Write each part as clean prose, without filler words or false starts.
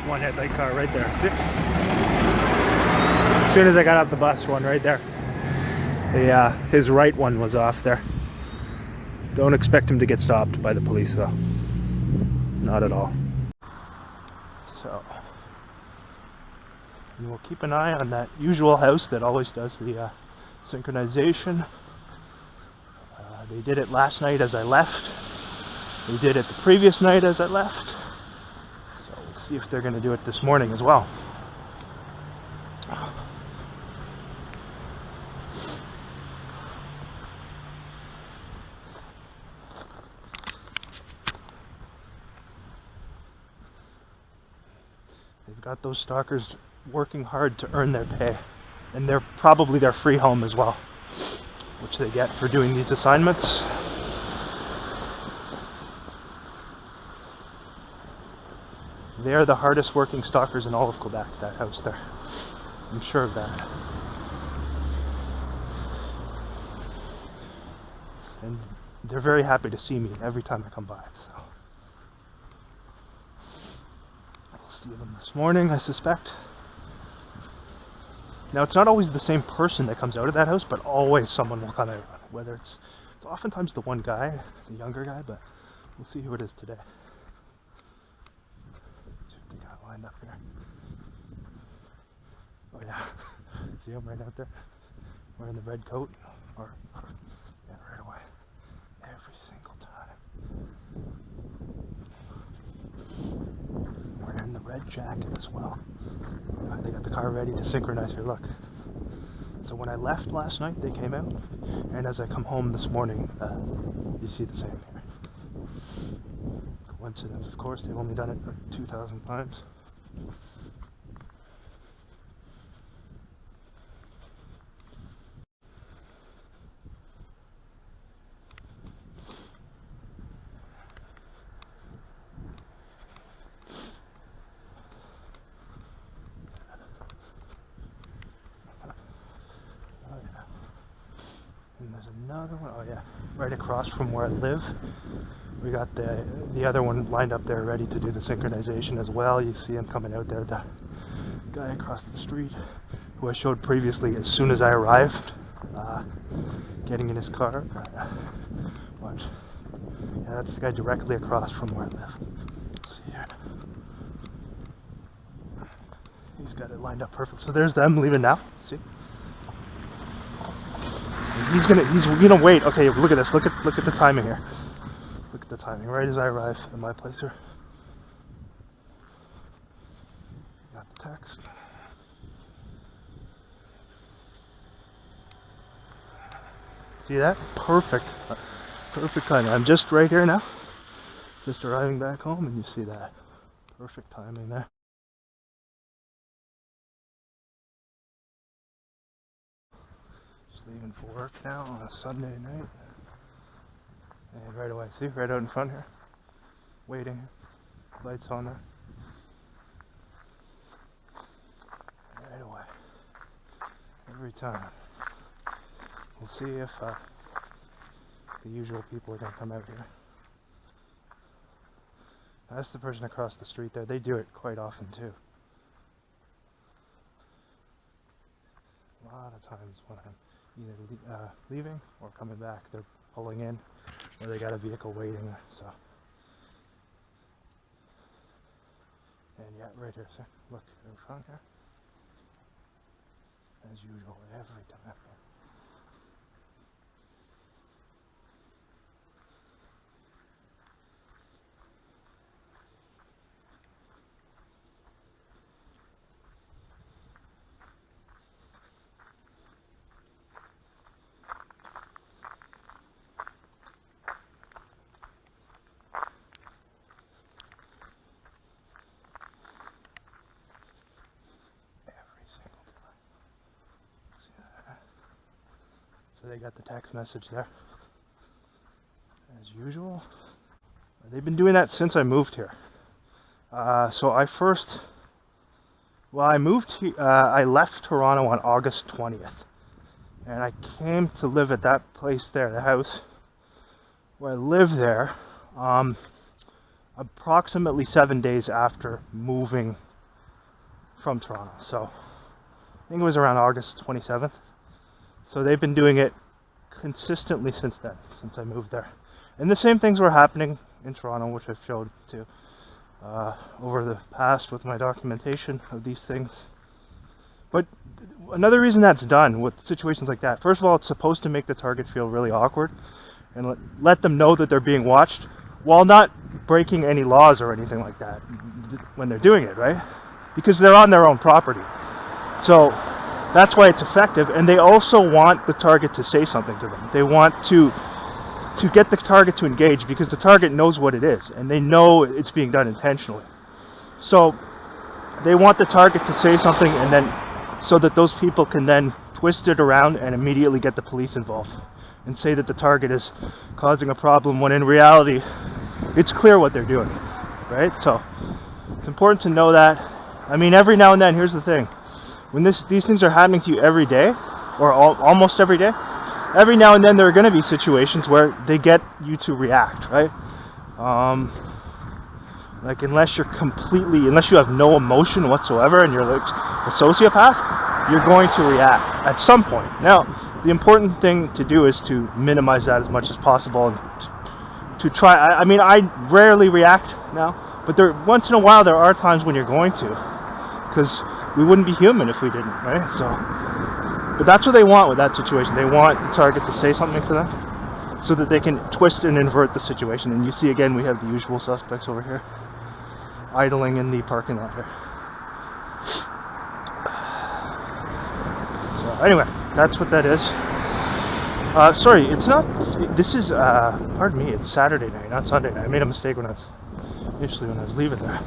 One headlight car right there. See? As soon as I got off the bus, one right there. His right one was off there. Don't expect him to get stopped by the police though. Not at all. So, and we'll keep an eye on that usual house that always does the synchronization. They did it last night as I left. They did it the previous night as I left. So we'll see if they're going to do it this morning as well. They've got those stalkers working hard to earn their pay. And they're probably their free home as well, which they get for doing these assignments. They're the hardest working stalkers in all of Quebec, that house there. I'm sure of that. And they're very happy to see me every time I come by. So I'll see them this morning, I suspect. Now, it's not always the same person that comes out of that house, but always someone will come out. Whether it's oftentimes the one guy, the younger guy, but we'll see who it is today. They got lined up here. Oh yeah, see him right out there? Wearing the red coat, or yeah, right away. Every single time. Wearing the red jacket as well. They got the car ready to synchronize here, look. So when I left last night, they came out, and as I come home this morning, you see the same here. Coincidence, of course, they've only done it 2,000 times. And there's another one, oh yeah, right across from where I live. We got the other one lined up there ready to do the synchronization as well. You see him coming out there, the guy across the street who I showed previously as soon as I arrived, getting in his car. Watch. Yeah, that's the guy directly across from where I live. See here. He's got it lined up perfect. So there's them leaving now. See? He's gonna wait. Okay, look at this. Look at the timing here. Look at the timing. Right as I arrive at my place here. Got the text. See that? Perfect. Perfect timing. I'm just right here now. Just arriving back home, and you see that. Perfect timing there. Leaving for work now on a Sunday night, and right away, see, right out in front here, waiting, lights on there, right away, every time. We'll see if the usual people are going to come out here. That's the person across the street there. They do it quite often too. A lot of times when I'm either leaving or coming back, they're pulling in, or they got a vehicle waiting. So, and yeah, right here, sir. Look in front here, as usual, every time. So they got the text message there, as usual. They've been doing that since I moved here. So I moved here, I left Toronto on August 20th. And I came to live at that place there, the house where I lived there, approximately 7 days after moving from Toronto. So I think it was around August 27th. So they've been doing it consistently since then, since I moved there. And the same things were happening in Toronto, which I've showed too over the past with my documentation of these things. But another reason that's done with situations like that, first of all, it's supposed to make the target feel really awkward and let them know that they're being watched while not breaking any laws or anything like that when they're doing it, right? Because they're on their own property. So that's why it's effective. And they also want the target to say something to them. They want to get the target to engage, because the target knows what it is and they know it's being done intentionally. So they want the target to say something, and then so that those people can then twist it around and immediately get the police involved and say that the target is causing a problem, when in reality it's clear what they're doing, right? So it's important to know that. I mean, every now and then, here's the thing, when these things are happening to you every day, or almost every day, every now and then there are going to be situations where they get you to react, right? Like unless you have no emotion whatsoever and you're like a sociopath, you're going to react at some point. Now, the important thing to do is to minimize that as much as possible, and to try. I mean, I rarely react now, but once in a while there are times when you're going to, because we wouldn't be human if we didn't, right? So, but that's what they want with that situation. They want the target to say something to them so that they can twist and invert the situation. And you see, again, we have the usual suspects over here idling in the parking lot here. So anyway, that's what that is. Sorry, it's not, this is, pardon me, it's Saturday night, not Sunday night. I made a mistake when I was leaving there.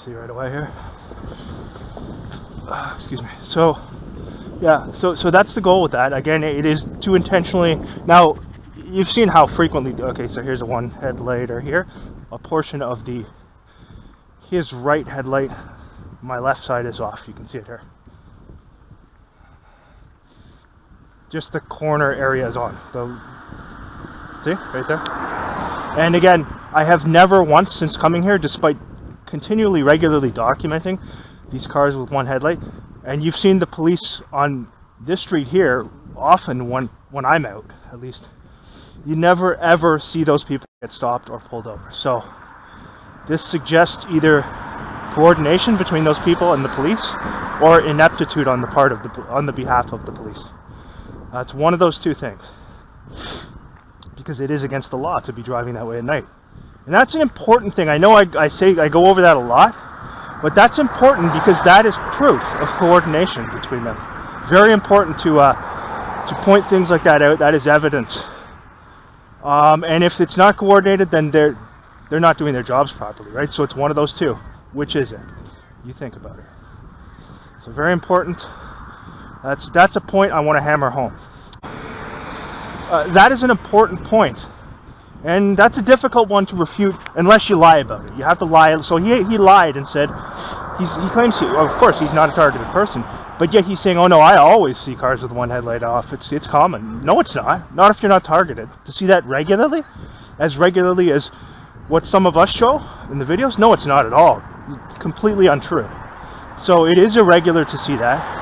See right away here. Excuse me. So, yeah, so that's the goal with that. Again, it is to intentionally, now, you've seen how frequently, okay, so here's a one headlight here, a portion of his right headlight, my left side is off, you can see it here. Just the corner area is on. See, right there? And again, I have never once since coming here, despite continually, regularly documenting these cars with one headlight, and you've seen the police on this street here often when I'm out, at least, you never ever see those people get stopped or pulled over. So this suggests either coordination between those people and the police, or ineptitude on the part of on the behalf of the police. It's one of those two things, because it is against the law to be driving that way at night. And that's an important thing. I know I go over that a lot, but that's important because that is proof of coordination between them. Very important to point things like that out. That is evidence. And if it's not coordinated, then they're not doing their jobs properly, right? So it's one of those two. Which is it? You think about it. So very important. That's a point I want to hammer home. That is an important point. And that's a difficult one to refute unless you lie about it. You have to lie. So he lied and said, he claims, of course, he's not a targeted person, but yet he's saying, oh no, I always see cars with one headlight off. It's common. No, it's not. Not if you're not targeted. To see that regularly as what some of us show in the videos, no, it's not at all. It's completely untrue. So it is irregular to see that.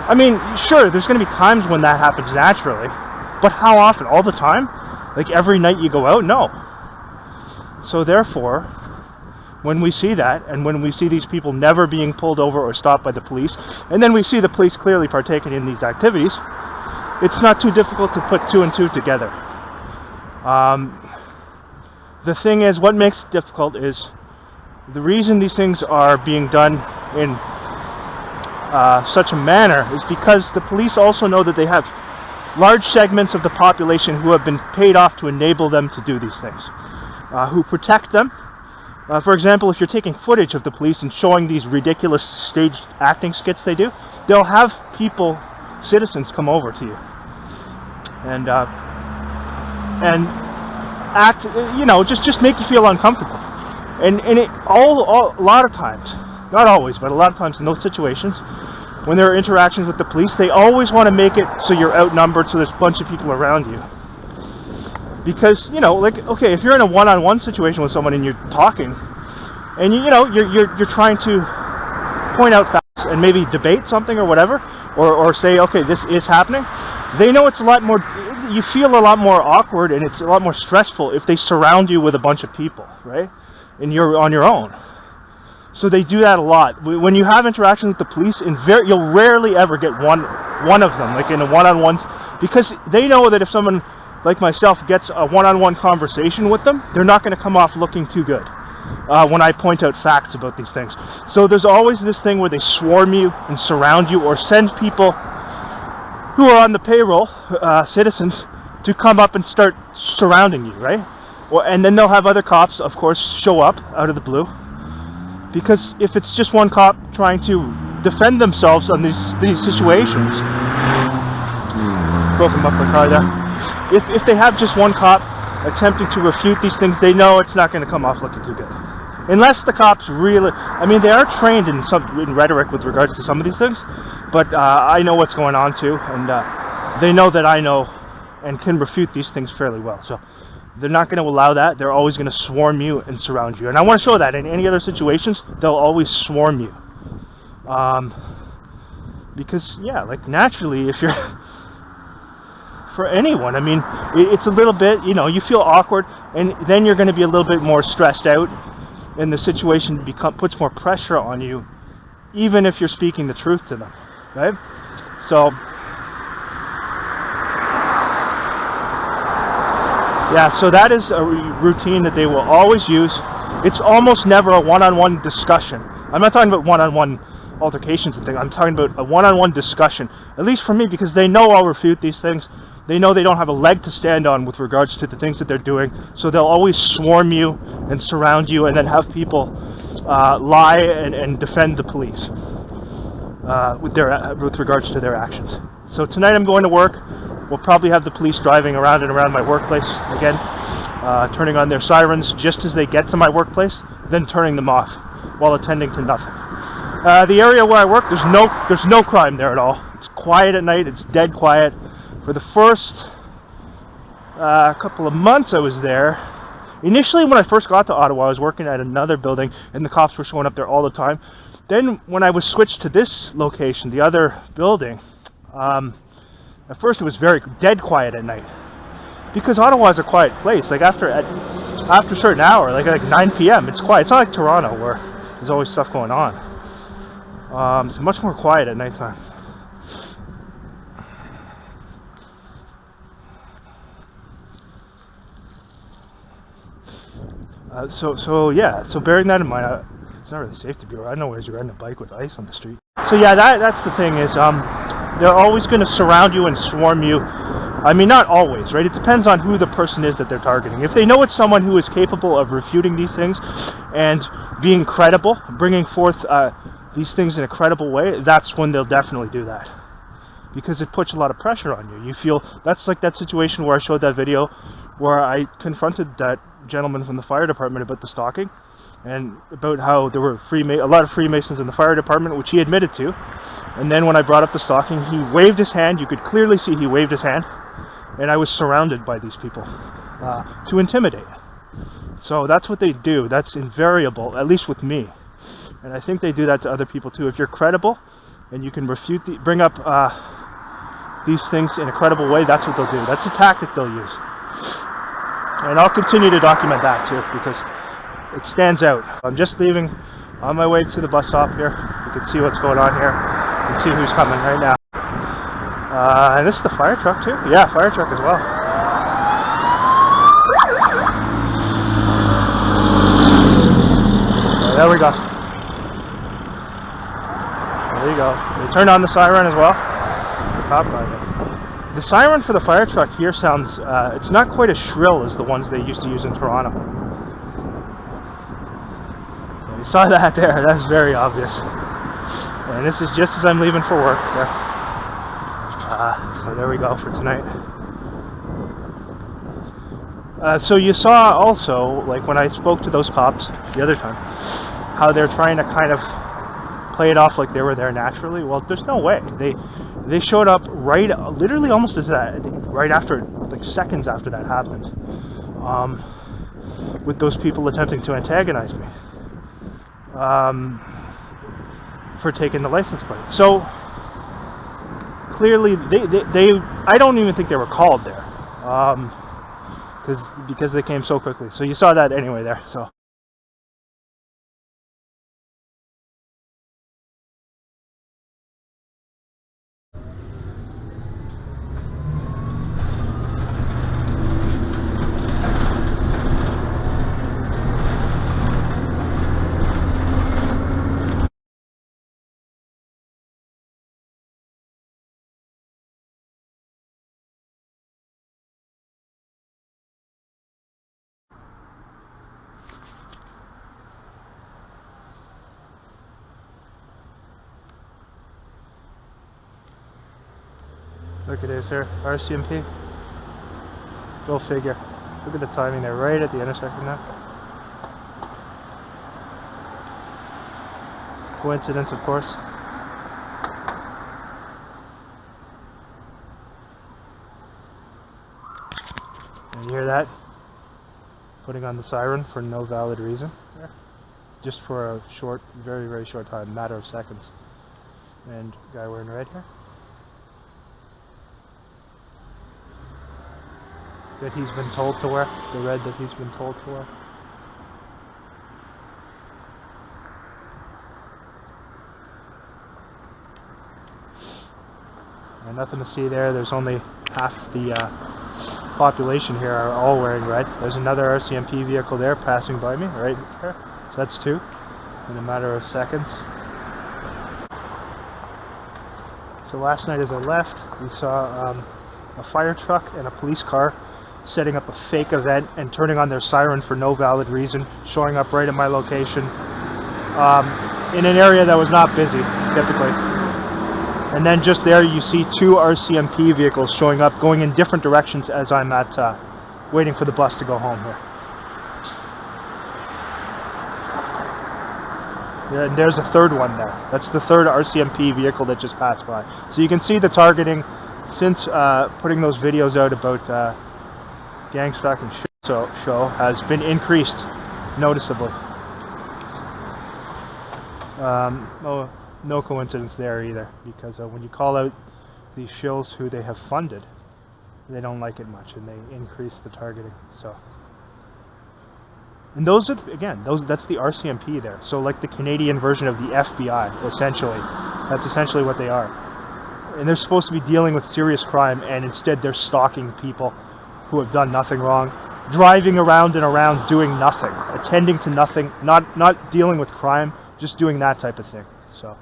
I mean, sure, there's going to be times when that happens naturally, but how often? All the time? Like every night you go out? No. So therefore, when we see that, and when we see these people never being pulled over or stopped by the police, and then we see the police clearly partaking in these activities, it's not too difficult to put two and two together. The thing is, what makes it difficult is the reason these things are being done in such a manner is because the police also know that they have large segments of the population who have been paid off to enable them to do these things, who protect them. For example, if you're taking footage of the police and showing these ridiculous staged acting skits they do, they'll have citizens come over to you and act, just make you feel uncomfortable. And a lot of times, not always, but a lot of times in those situations, when there are interactions with the police, they always want to make it so you're outnumbered, so there's a bunch of people around you. Because, okay, if you're in a one-on-one situation with someone and you're talking, and you're trying to point out facts and maybe debate something or whatever, or say, okay, this is happening, they know it's a lot more, you feel a lot more awkward and it's a lot more stressful if they surround you with a bunch of people, right? And you're on your own. So they do that a lot. When you have interaction with the police, you'll rarely ever get one of them, like in a one-on-one, because they know that if someone like myself gets a one-on-one conversation with them, they're not going to come off looking too good when I point out facts about these things. So there's always this thing where they swarm you and surround you, or send people who are on the payroll, citizens, to come up and start surrounding you, right? And then they'll have other cops, of course, show up out of the blue. Because if it's just one cop trying to defend themselves on these situations, broken muffler car there. If they have just one cop attempting to refute these things, they know it's not going to come off looking too good. Unless the cops really, I mean, they are trained in rhetoric with regards to some of these things, but I know what's going on too, and they know that I know and can refute these things fairly well. So they're not going to allow that. They're always going to swarm you and surround you. And I want to show that in any other situations, they'll always swarm you. Because, yeah, like naturally, if you're, for anyone, I mean, it's a little bit, you know, you feel awkward, and then you're going to be a little bit more stressed out, and the situation puts more pressure on you, even if you're speaking the truth to them, right? So, yeah, so that is a routine that they will always use. It's almost never a one-on-one discussion. I'm not talking about one-on-one altercations and things. I'm talking about a one-on-one discussion, at least for me, because they know I'll refute these things. They know they don't have a leg to stand on with regards to the things that they're doing, so they'll always swarm you and surround you, and then have people lie and defend the police with regards to their actions. So tonight I'm going to work. We'll probably have the police driving around and around my workplace again, turning on their sirens just as they get to my workplace, then turning them off while attending to nothing. The area where I work, there's no crime there at all. It's quiet at night. It's dead quiet. For the first couple of months I was there, initially when I first got to Ottawa, I was working at another building and the cops were showing up there all the time. Then when I was switched to this location, the other building, at first it was very dead quiet at night. Because Ottawa is a quiet place. Like after a certain hour, like 9 p.m., it's quiet. It's not like Toronto where there's always stuff going on. It's much more quiet at nighttime. So bearing that in mind, it's not really safe to be around. I know where you're riding a bike with ice on the street. So yeah, that's the thing is, they're always going to surround you and swarm you. I mean, not always, right? It depends on who the person is that they're targeting. If they know it's someone who is capable of refuting these things and being credible, bringing forth these things in a credible way, that's when they'll definitely do that. Because it puts a lot of pressure on you. You feel, that's like that situation where I showed that video where I confronted that gentleman from the fire department about the stalking and about how there were a lot of Freemasons in the fire department, which he admitted to. And then when I brought up the stalking, he waved his hand. You could clearly see he waved his hand, and I was surrounded by these people to intimidate. So that's what they do. That's invariable, at least with me. And I think they do that to other people too. If you're credible and you can bring up these things in a credible way, that's what they'll do. That's a tactic they'll use. And I'll continue to document that too, because it stands out. I'm just leaving on my way to the bus stop here. You can see what's going on here. You can see who's coming right now. And this is the fire truck too. Yeah, fire truck as well. There we go. There you go. They turned on the siren as well. Top right. The siren for the fire truck here sounds, it's not quite as shrill as the ones they used to use in Toronto. Yeah, you saw that there, that's very obvious. And this is just as I'm leaving for work there. So there we go for tonight. So you saw also, like when I spoke to those cops the other time, how they're trying to kind of play it off like they were there naturally. Well, there's no way. They showed up literally almost as that, I think, right after, like seconds after that happened, with those people attempting to antagonize me. for taking the license plate. So clearly, they I don't even think they were called there, because they came so quickly. So you saw that anyway there. So. Look at this here, RCMP. Go figure. Look at the timing there, right at the intersection now. Coincidence, of course. And you hear that? Putting on the siren for no valid reason. Yeah. Just for a short, very, very short time, matter of seconds. And guy wearing red here. That he's been told to wear. The red that he's been told to wear. And nothing to see there. There's only half the population here are all wearing red. There's another RCMP vehicle there passing by me right there. So that's two in a matter of seconds. So last night as I left, we saw a fire truck and a police car setting up a fake event and turning on their siren for no valid reason, showing up right at my location in an area that was not busy, typically. And then just there you see two RCMP vehicles showing up, going in different directions as I'm waiting for the bus to go home here. Yeah, and there's a third one there. That's the third RCMP vehicle that just passed by. So you can see the targeting since putting those videos out about gang stalking show has been increased noticeably. No coincidence there either, because when you call out these shills who they have funded, they don't like it much, and they increase the targeting. So, and those are, again, that's the RCMP there. So like the Canadian version of the FBI, essentially. That's essentially what they are. And they're supposed to be dealing with serious crime, and instead they're stalking people who have done nothing wrong, driving around and around doing nothing, attending to nothing, not dealing with crime, just doing that type of thing. So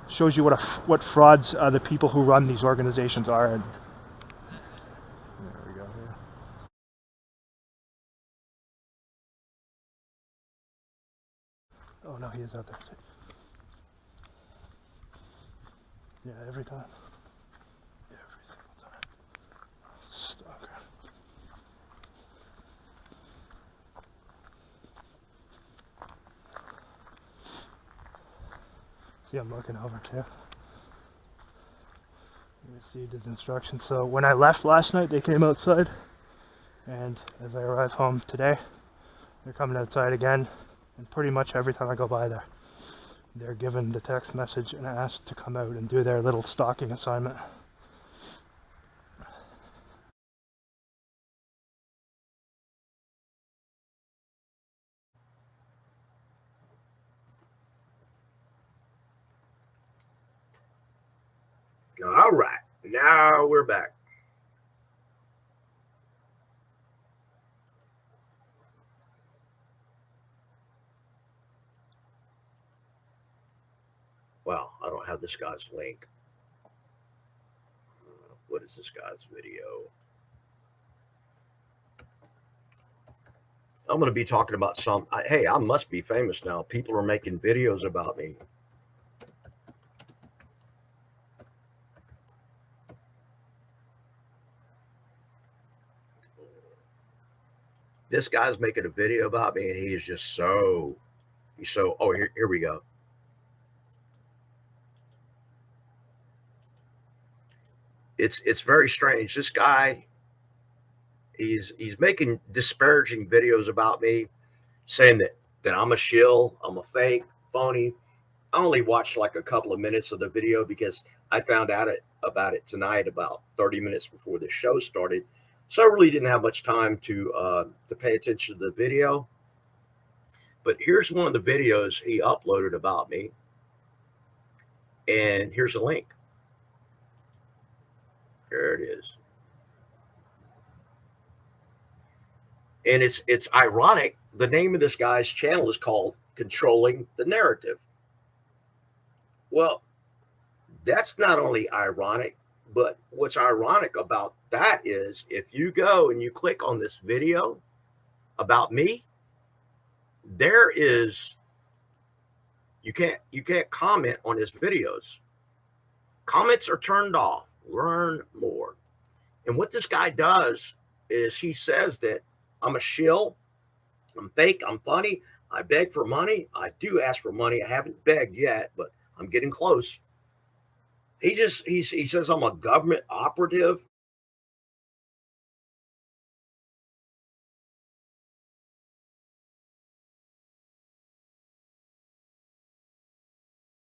shows you what frauds the people who run these organizations are. And there we go. Yeah. Oh no, he is out there. Yeah, every time. Every single time. Stalker. See, I'm looking over too. We received his instructions. So when I left last night, they came outside, and as I arrive home today, they're coming outside again. And pretty much every time I go by there, they're given the text message and asked to come out and do their little stalking assignment. All right, now we're back. Well, I don't have this guy's link. What is this guy's video? I'm going to be talking about hey, I must be famous now. People are making videos about me. This guy's making a video about me, and he is just so, oh, here we go. It's very strange. This guy, he's making disparaging videos about me, saying that I'm a shill, I'm a fake, phony. I only watched like a couple of minutes of the video because I found out about it tonight about 30 minutes before the show started. So I really didn't have much time to pay attention to the video. But here's one of the videos he uploaded about me. And here's a link. There it is. And it's ironic. The name of this guy's channel is called Controlling the Narrative. Well, that's not only ironic, but what's ironic about that is if you go and you click on this video about me, there is, you can't comment on his videos. Comments are turned off. Learn more. And what this guy does is he says that I'm a shill, I'm fake, I'm funny, I beg for money. I do ask for money. I haven't begged yet, but I'm getting close. He says I'm a government operative.